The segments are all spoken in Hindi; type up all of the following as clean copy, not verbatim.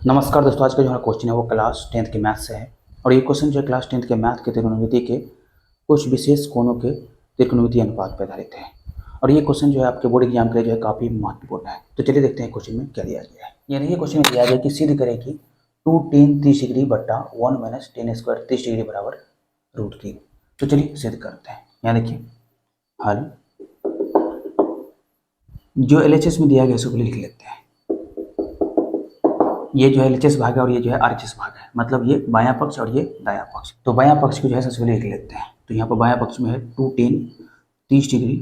नमस्कार दोस्तों, आज का जो हमारा क्वेश्चन है वो क्लास 10th के मैथ से है। और ये क्वेश्चन जो है क्लास 10th के मैथ के त्रिकोणमिति के कुछ विशेष कोणों के त्रिकोणमिति अनुपात पर आधारित है। और ये क्वेश्चन जो है आपके बोर्ड एग्जाम के लिए जो है काफ़ी महत्वपूर्ण है। तो चलिए देखते हैं क्वेश्चन में क्या दिया गया है। यानी ये क्वेश्चन में दिया गया कि सिद्ध करें कि 2 tan 30 डिग्री बट्टा 1 माइनस tan स्क्वायर 30 डिग्री बराबर √3। तो चलिए सिद्ध करते हैं। यहाँ देखिए हल जो LHS में दिया गया है उसको लिख लेते हैं। ये जो है LHS भाग है और ये जो है RHS भाग है, मतलब ये बायां पक्ष और ये दायां पक्ष। तो बायां पक्ष को जो है सबसे पहले लिख लेते हैं। तो यहाँ पर बायां पक्ष में है 2 tan 30 डिग्री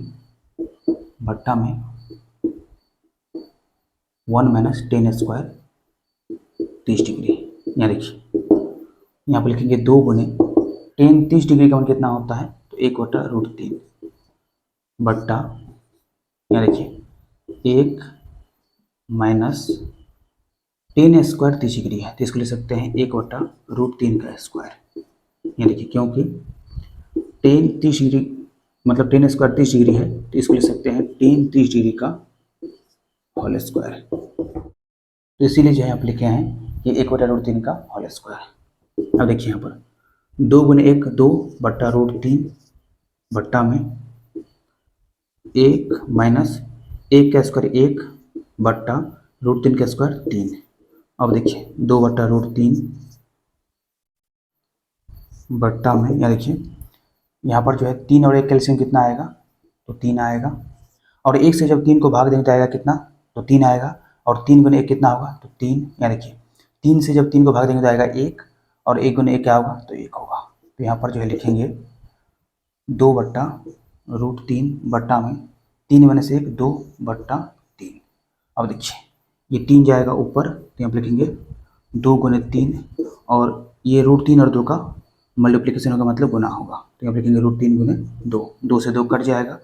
बट्टा में 1 माइनस tan स्क्वायर 30 डिग्री। यहाँ देखिए यहाँ पर लिखेंगे 2 गुने tan 30 डिग्री का मान कितना होता है, तो 1/√3 बट्टा यहाँ देखिए 1 माइनस tan स्क्वायर 30 डिग्री है, तो इसको ले सकते हैं 1/√3 का स्क्वायर। यहाँ देखिए क्योंकि tan 30 डिग्री मतलब tan स्क्वायर 30 डिग्री है, तो इसको ले सकते हैं tan 30 डिग्री का होल स्क्वायर। तो इसीलिए जो है आप लिखे हैं ये 1/√3 का होल स्क्वायर। अब देखिए यहाँ पर 2 गुने 1 2/√3 बट्टा में 1 माइनस 1 का स्क्वायर 1 बट्टा √3 का स्क्वायर 3। अब देखिए 2/√3 बट्टा में यहाँ देखिए यहाँ पर जो है 3 और 1 कैल्शियम कितना आएगा, तो 3 आएगा। और 1 से जब 3 को भाग देंगे तो आएगा कितना, तो 3 आएगा। और 3 गुने 1 कितना होगा, तो 3। यहाँ देखिए 3 से जब 3 को भाग देंगे तो आएगा 1 और 1 गुने 1 क्या होगा, तो 1 होगा। तो यहाँ पर जो है लिखेंगे 2/√3 बट्टा में 3 गुने से 1 2/3। अब देखिए ये 3 जाएगा ऊपर, तो यहाँ पर लिखेंगे 2 गुने 3 और ये √3 और 2 का मल्टीप्लिकेशन होगा, मतलब गुना होगा। तो यहाँ पर लिखेंगे √3 गुने 2, 2 से 2 कट जाएगा।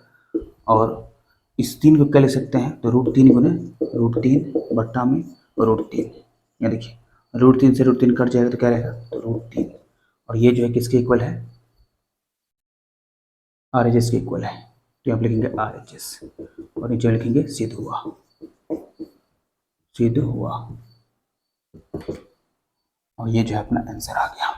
और इस 3 को क्या लिख सकते हैं, तो √3 गुने √3 बट्टा में √3। यहाँ देखिए √3 से √3 कट जाएगा तो क्या रहेगा, तो √3। और ये जो है किसके इक्वल है, RHS के इक्वल है। तो यहाँ पर लिखेंगे RHS और नीचे लिखेंगे सिद्ध हुआ, सिद्ध हुआ। और ये जो है अपना आंसर आ गया।